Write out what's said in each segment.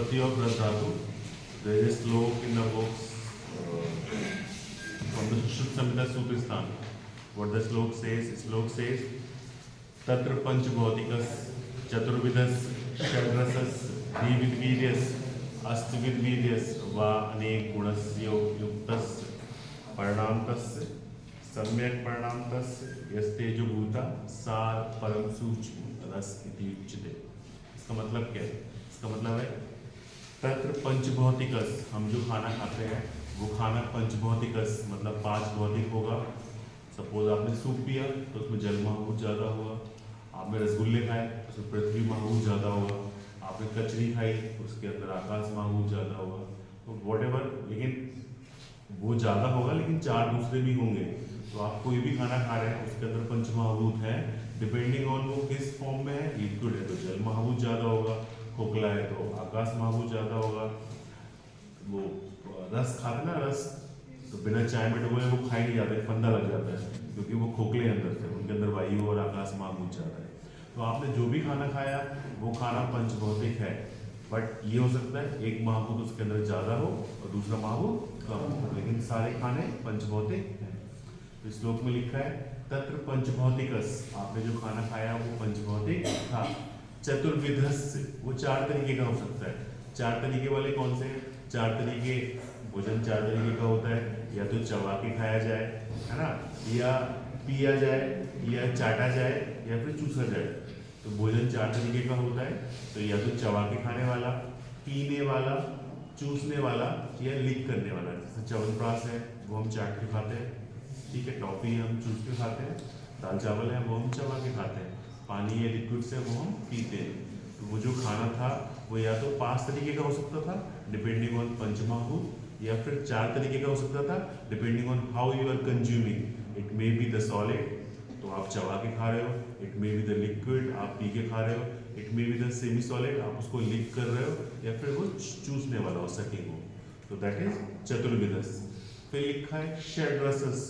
उत्पत्ति of Raj Dhatu. There is a slok in the books from the Sushruta Samhita Sutristan. What the slok says, Tatra Panchbhautikas Chaturvidas Shadrasas Dividvidyas Astvidvidyas Va Anek Gunasyo Yuktas Paranamtas Samyak Paranamtas Yastejo Bhuta Sar Param Such रस इति उच्यते। इसका मतलब क्या है? इसका मतलब है तत्र पंचभौतिकस, हम जो खाना खाते हैं वो खाना पंचभौतिकस मतलब पांच भौतिक होगा। सपोज आपने सूप पिया तो उसमें जल महाभूत ज़्यादा हुआ, आपने रसगुल्ले खाए तो उसमें पृथ्वी महाभूत ज़्यादा हुआ, आपने कचरी खाई तो उसके अंदर आकाश महाभूत ज़्यादा हुआ। तो वॉट एवर, लेकिन वो ज़्यादा होगा लेकिन चार दूसरे भी होंगे। तो आप कोई भी खाना खा रहे हैं उसके अंदर पंच महाभूत है, डिपेंडिंग ऑन वो किस फॉर्म में है। लिक्विड है तो जल महाभूत ज़्यादा होगा, खोखला है तो आकाश महाभूत ज़्यादा होगा। वो रस खाते ना, रस तो बिना चाय में डुबोए वो खाई नहीं जाते, फंदा लग जाता है क्योंकि वो खोखले अंदर से, उनके अंदर वायु और आकाश महाभूत ज़्यादा है। तो आपने जो भी खाना खाया वो खाना पंचभौतिक है, बट ये हो सकता है एक महाभूत उसके अंदर ज़्यादा हो और दूसरा महाभूत कम हो, लेकिन सारे खाने पंचभौतिक हैं। तो इस श्लोक में लिखा है तत्र पंचभौतिकस, आपने जो खाना खाया वो पंचभौतिक था। चतुर्विधस्य, वो चार तरीके का हो सकता है। चार तरीके वाले कौन से? चार तरीके, भोजन चार तरीके का होता है, या तो चबा के खाया जाए, है ना, या पिया जाए, या चाटा जाए, या फिर चूसा जाए। तो भोजन चार तरीके का होता है, तो या तो चबा के खाने वाला, पीने वाला, चूसने वाला, या लिक करने वाला। जैसे च्यवनप्राश है वो हम चाट के खाते हैं, ठीक है, टॉफी हम चूस के खाते हैं, दाल चावल है वो हम चबा के खाते हैं, पानी या लिक्विड से वो हम पीते हैं। तो वो जो खाना था वो या तो पांच तरीके का हो सकता था डिपेंडिंग ऑन पंचमहाभूत, या फिर चार तरीके का हो सकता था depending on how you are consuming. It may be the solid, तो आप चबा के खा रहे हो, it may be the liquid, आप पी के खा रहे हो, it may be the semi solid, आप उसको लिक कर रहे हो, या फिर वो चूसने वाला हो सके वो। तो दैट इज चतुर्विधस। फिर लिखा है षड्रसस।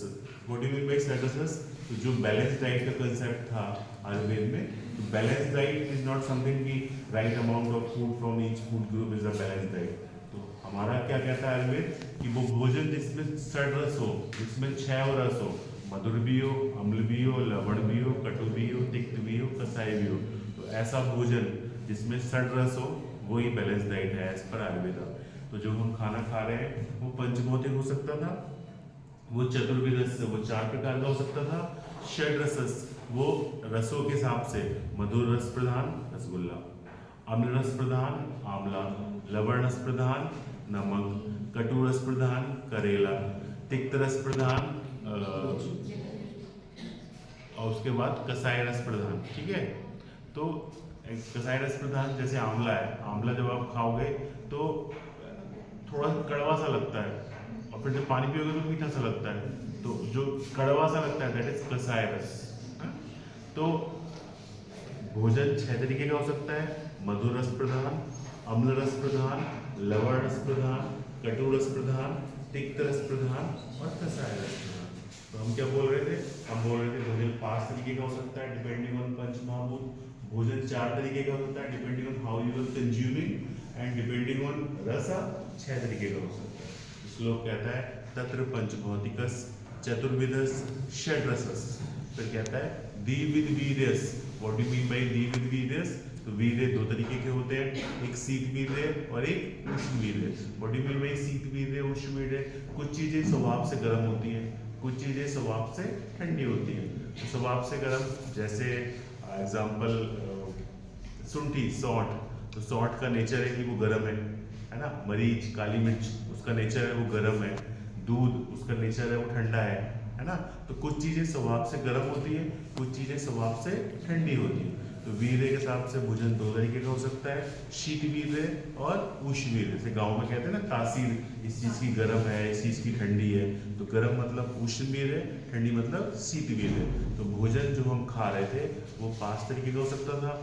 What do you mean by षड्रसस? तो जो बैलेंस डाइट का कंसेप्ट था आयुर्वेद में, तो balance diet is not something की right amount of food from each food group is a balance diet. तो हमारा क्या कहता है आयुर्वेद कि वो भोजन जिसमें षड्रस हो, जिसमें छह रस हो, मधुर भी हो, अम्ल भी हो, लवण भी हो, कटु भी हो, तिक्त भी हो, कसाई भी हो, तो ऐसा भोजन जिसमें षड्रस हो वही बैलेंस डाइट है एज पर आयुर्वेदा। तो जो हम खाना खा रहे हैं वो पंचभौतिक हो सकता था, वो चतुर्विधस वो चार प्रकार का हो सकता था, षड्रसस वो रसों के हिसाब से मधुर रस प्रधान रसगुल्ला, अम्ल रस प्रधान आंवला, लवण रस प्रधान नमक, कटु रस प्रधान करेला, तिक्त रस प्रधान और उसके बाद कसाई रस प्रधान, ठीक है। तो कसाई रस प्रधान जैसे आंवला है, आंवला जब आप खाओगे तो थोड़ा कड़वा सा लगता है, और फिर जब पानी पियोगे तो मीठा सा लगता है। तो जो कड़वा सा लगता है दैट इज कसाई रस। तो भोजन छह तरीके का हो सकता है, मधुर रस प्रधान, अम्ल रस प्रधान, लवण रस प्रधान, कटु रस प्रधान, तिक्त रस प्रधान और कसाई रस प्रधान। तो हम क्या बोल रहे थे? हम बोल रहे थे भोजन पांच तरीके का हो सकता है डिपेंडिंग ऑन पंचमहाभूत, भोजन चार तरीके का होता है depending on how you are consuming, and depending on रसा छह तरीके का हो सकता है। श्लोक कहता है तत्र पंचभौतिकस चतुर्विधस षड्रसस। फिर कहता है द्विविधवीर्यस। What do you mean by द्विविधवीर्यस? तो वीर्य दो तरीके के होते हैं, एक शीत वीर्य और एक उष्ण वीर्य। What do you mean bye शीत वीर्य उष्ण वीर्य? कुछ चीजें स्वभाव से गर्म होती हैं, कुछ चीजें स्वभाव से ठंडी होती हैं। तो स्वभाव से गर्म जैसे एग्जाम्पल शुंठी, सौंठ, तो सौंठ का नेचर है कि वो गर्म है ना। मरीच, काली मिर्च, उसका नेचर है वो गर्म है। दूध, उसका नेचर है वो ठंडा है ना। तो कुछ चीजें स्वभाव से गर्म होती है, कुछ चीजें स्वभाव से ठंडी होती है। तो वीर्य के हिसाब से भोजन दो तरीके का हो सकता है, शीत वीर्य और उष्ण वीर्य। जैसे गाँव में कहते हैं ना तासीर, इस चीज की गर्म है, इस चीज की ठंडी है। तो गर्म मतलब उष्ण वीर्य, ठंडी मतलब शीत वीर्य। तो भोजन जो हम खा रहे थे वो पांच तरीके का हो सकता था,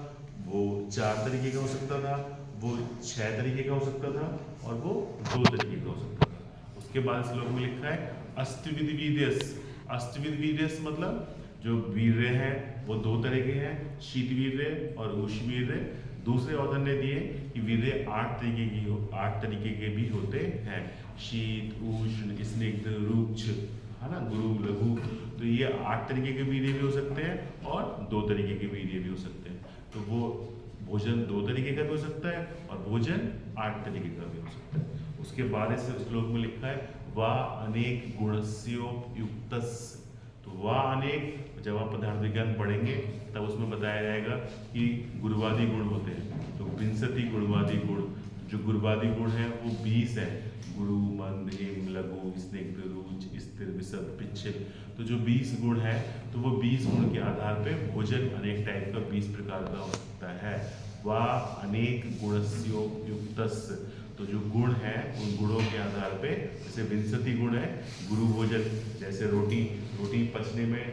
वो चार तरीके का हो सकता था, वो छह तरीके का हो सकता था, और वो दो तरीके का हो सकता था। उसके बाद श्लोक में लिखा है अष्टविध वीर्यस। अष्टविध वीर्यस मतलब जो वीर्य है वो दो तरह के हैं, शीत वीर्य और उष्ण वीर्य। दूसरे ऑथर ने दिए कि वीर्य 8 तरीके के भी होते हैं, शीत, उष्ण, स्निग्ध, रुक्ष, है ना, गुरु, लघु। तो ये 8 तरीके के वीर्य भी हो सकते हैं और 2 तरीके के वीर्य भी हो सकते हैं। तो वो भोजन 2 तरीके का भी हो सकता है और भोजन 8 तरीके का भी हो सकता है। उसके बाद इस श्लोक में लिखा है वा अनेक गुणस्योपयुक्तस्। तो वह अनेक, जब आप पदार्थ विज्ञान पढ़ेंगे तब उसमें बताया जाएगा कि गुणवादी गुण होते हैं। तो विंशति गुणवादी गुण, जो गुणवादी गुण है वो 20 है, गुरु, मंद, हिम, लघु, स्निग्ध, रुच, स्थिर, विशद, पिच्छल। तो जो 20 गुण है तो वो 20 गुण के आधार पे भोजन अनेक टाइप का 20 प्रकार का हो सकता है। वा अनेक गुणस्योपयुक्तस्। तो जो गुण है उन गुणों के आधार पे, जैसे विंशति गुण है गुरु भोजन, जैसे रोटी पचने में,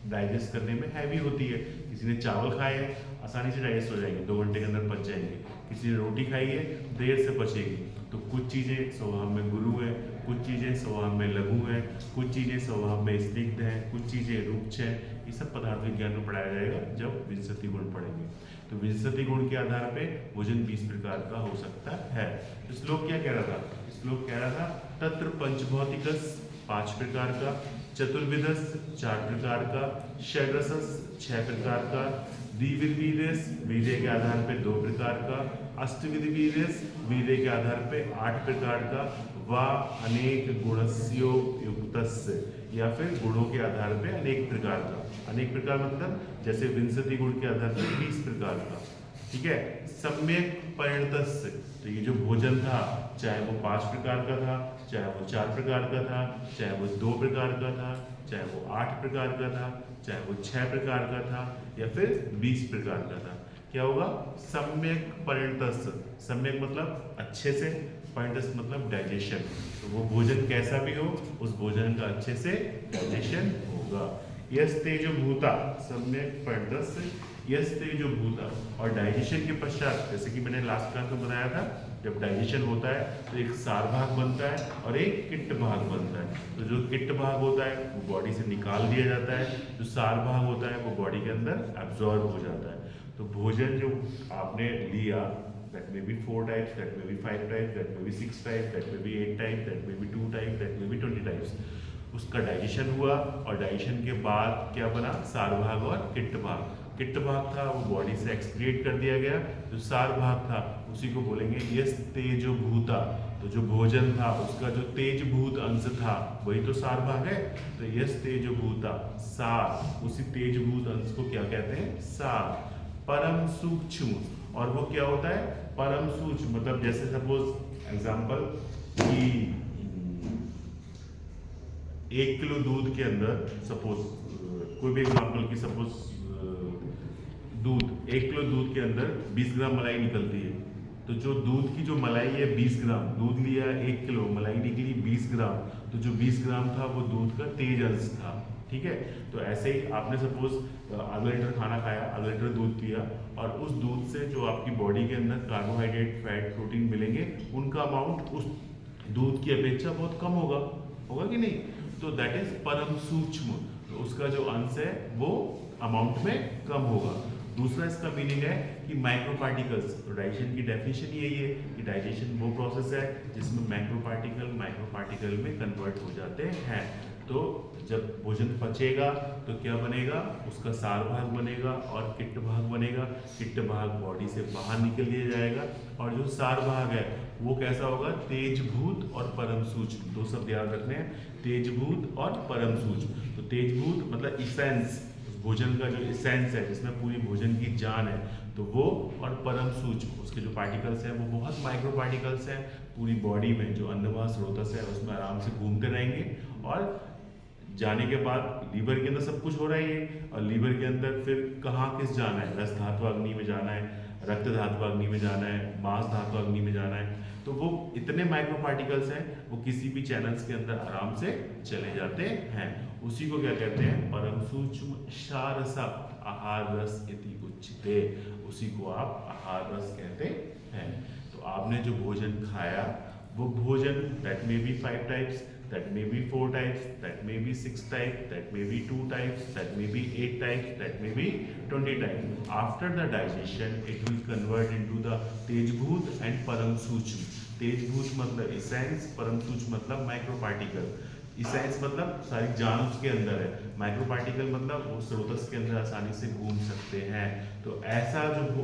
डाइजेस्ट करने में हैवी होती है। किसी ने चावल खाए हैं आसानी से डाइजेस्ट हो जाएंगे, 2 घंटे के अंदर पच जाएंगे। किसी ने रोटी खाई है देर से पचेगी। तो कुछ चीज़ें स्वभाव में गुरु है, कुछ चीज़ें स्वभाव में लघु है, कुछ चीज़ें स्वभाव में स्निग्ध है, कुछ चीज़ें रुक्ष है। ये सब पदार्थ विज्ञान में पढ़ाया जाएगा जब विंशति गुण पढ़ेंगे। तो विंशति गुण के आधार पे भोजन 20 प्रकार का हो सकता है। तो श्लोक क्या कह रहा था? श्लोक कह रहा था तत्र पंचभौतिकस 5 प्रकार का, चतुर्विधस 4 प्रकार का, षड्रसस 6 प्रकार का, द्विविधस वीर्य के आधार पे 2 प्रकार का, अष्टविधस वीर्य के आधार पे 8 प्रकार का, वा अनेक गुणस्योपयुक्तस्य, या फिर गुणों के आधार पे अनेक प्रकार का। अनेक प्रकार मतलब जैसे विंशति गुण के आधार पे 20 प्रकार का, ठीक है। सम्यक परिणतस्य, तो ये जो भोजन था चाहे वो 5 प्रकार का था, चाहे वो 4 प्रकार का था, चाहे वो 2 प्रकार का था, चाहे वो 8 प्रकार का था, चाहे वो 6 प्रकार का था, या फिर 20 प्रकार का था, क्या होगा? सम्यक परिणतस्य। सम्यक मतलब अच्छे से, परिणतस्य मतलब डाइजेशन। तो वो भोजन कैसा भी हो, उस भोजन का अच्छे से डाइजेशन होगा। यस तेजो भूता सम्यक परिणतस्य, यस तेजो भूता। और डाइजेशन के पश्चात, जैसे कि मैंने लास्ट क्लास में बताया था, जब डाइजेशन होता है तो एक सार भाग बनता है और एक किट्ट भाग बनता है। तो जो किट्ट भाग होता है वो बॉडी से निकाल दिया जाता है, जो सार भाग होता है वो बॉडी के अंदर एब्जॉर्ब हो जाता है। तो भोजन जो आपने लिया, that may be 4 types, that may be 5 types, that may be 6 types, that may be 8 types, that may be 2 types, that may be 20 types। उसका डाइजेशन हुआ और डाइजेशन के बाद क्या बना? सार भाग और किट्ट भाग। किट्ट भाग था वो बॉडी से एक्सक्रीट कर दिया गया, जो सार भाग था उसी को बोलेंगे यस तेजो भूता। तो जो भोजन था उसका जो तेज भूत अंश था वही तो सार भाग है। तो यस तेजो भूता सार, उसी तेज भूत अंश को क्या कहते हैं? सार। परम सूक्ष्म, और वो क्या होता है? परम सूक्ष्म मतलब जैसे सपोज एग्जांपल कि 1 किलो दूध के अंदर, सपोज कोई भी एग्जांपल की, सपोज दूध, 1 किलो दूध के अंदर 20 ग्राम मलाई निकलती है। तो जो दूध की जो मलाई है 20 ग्राम, दूध लिया 1 किलो, मलाई निकली 20 ग्राम। तो जो 20 ग्राम था वो दूध का तेज अंश था, ठीक है। तो ऐसे ही आपने सपोज आधा लीटर खाना खाया, आधा लीटर दूध पिया, और उस दूध से जो आपकी बॉडी के अंदर कार्बोहाइड्रेट, फैट, प्रोटीन मिलेंगे, उनका अमाउंट उस दूध की अपेक्षा बहुत कम होगा कि नहीं? तो दैट इज परम सूक्ष्म। तो उसका जो अंश है वो अमाउंट में कम होगा। दूसरा इसका मीनिंग है कि माइक्रो पार्टिकल्स। तो डाइजेशन की डेफिनेशन यही है कि डाइजेशन वो प्रोसेस है जिसमें माइक्रो पार्टिकल में कन्वर्ट हो जाते हैं। तो जब भोजन पचेगा तो क्या बनेगा? उसका सार भाग बनेगा और किट्ट भाग बनेगा। किट्ट भाग बॉडी से बाहर निकल दिया जाएगा, और जो सार भाग है वो कैसा होगा? तेजभूत और परम सूक्ष्म। 2 शब्द याद रखने हैं, तेजभूत और परम सूक्ष्म। तो तेजभूत मतलब इसेंस, भोजन का जो इसेंस है जिसमें पूरी भोजन की जान है, तो वो, और परम सूक्ष्म उसके जो पार्टिकल्स हैं वो बहुत माइक्रो पार्टिकल्स हैं। पूरी बॉडी में जो अन्नवाह स्रोतस है उसमें आराम से घूमते रहेंगे, और जाने के बाद लीवर के अंदर सब कुछ हो रहा है, और लीवर के अंदर फिर कहाँ किस जाना है? रस धातु अग्नि में जाना है, रक्त धातु अग्नि में जाना है, मांस धातु अग्नि में जाना है। तो वो इतने माइक्रो पार्टिकल्स हैं, वो किसी भी चैनल्स के अंदर आराम से चले जाते हैं। उसी को क्या कहते हैं? परम सूक्ष्म सारसा आहार रस इति उच्यते। उसी को आप आहार रस कहते हैं। तो आपने जो भोजन खाया वो भोजन, that may be 5 types, that may be 4 types, that may be 6 types, that may be 2 types, that may be 8 types, that may be 20 types. After the digestion, it will convert into the Tejbhut and Param Suchma. तेजभूत मतलब essence, परम सूक्ष्म मतलब micro particle. Essence मतलब सारी जान उसके अंदर है, माइक्रो पार्टिकल मतलब वो स्रोतस के अंदर आसानी से घूम सकते हैं। तो ऐसा जो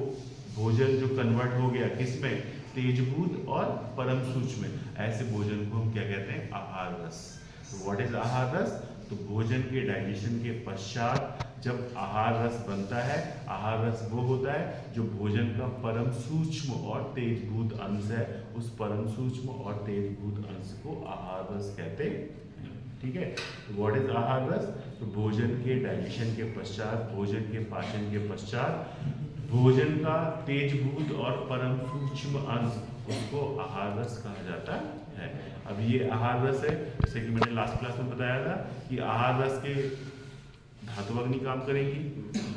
भोजन जो कन्वर्ट हो गया किसमें, तेजभूत और परम सूक्ष्म में, ऐसे भोजन को हम क्या कहते हैं, आहार रस। तो व्हाट इज आहार रस, तो भोजन के डाइजेशन के पश्चात जब आहार रस बनता है, आहार रस वो होता है जो भोजन का परम सूक्ष्म और तेजभूत अंश है, उस परम सूक्ष्म और तेजभूत अंश को आहार रस कहते हैं। ठीक है, तो व्हाट इज आहार रस, तो भोजन के डाइजेशन के पश्चात, भोजन के पाचन के पश्चात भोजन का तेजभूत और परम सूक्ष्म अंश, उसको आहार रस कहा जाता है। अब ये आहार रस है, जैसे कि मैंने लास्ट क्लास में बताया था कि आहार रस के धातु अग्नि काम करेंगी,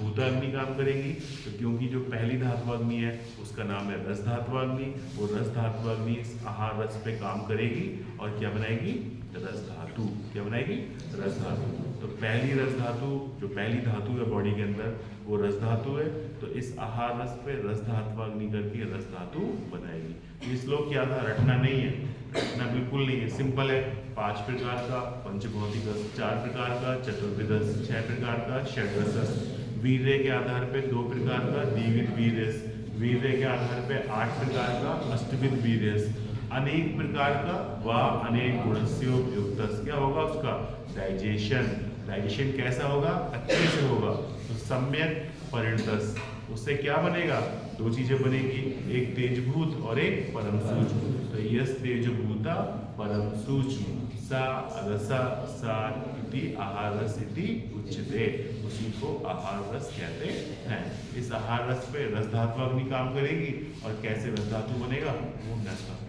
भूत अग्नि काम करेंगी। तो क्योंकि जो पहली धातु अग्नि है उसका नाम है रस धातु अग्नि, वो रस धातु अग्नि इस आहार रस पे काम करेगी और क्या बनाएगी, रस धातु। क्या बनाएगी, रस धातु। तो पहली रस धातु, जो पहली धातु है बॉडी के अंदर, वो रस धातु है। तो इस आहार रस पे रस धातु अग्नि करके रस धातु बनाएगी। तो इस श्लोक क्या था, रटना नहीं है, रटना बिल्कुल नहीं है, सिंपल है। 5 प्रकार का पंचभौतिक, 4 प्रकार का चतुर्विधस, 6 प्रकार का षड्रसस, वीर्य के आधार पे 2 प्रकार का द्विविध वीर्यस, वीर्य के आधार पे 8 प्रकार का अष्टविध वीर्यस, अनेक प्रकार का व अनेक गुणस्योपयुक्तस। क्या होगा उसका, डाइजेशन। डाइजेशन कैसा होगा, अच्छे से होगा। तो सम्यक परिणतस, उससे क्या बनेगा, 2 चीजें बनेगी, एक तेजभूत और एक परम सूक्ष्म। तो यस तेजभूता परम सूक्ष्म सा रसा सार इति आहार रस इति उच्यते, उसी को आहार रस कहते हैं। इस आहार रस पे रस धातु अग्नि काम करेगी और कैसे रस धातु बनेगा वो नेक्स्ट क्लास में।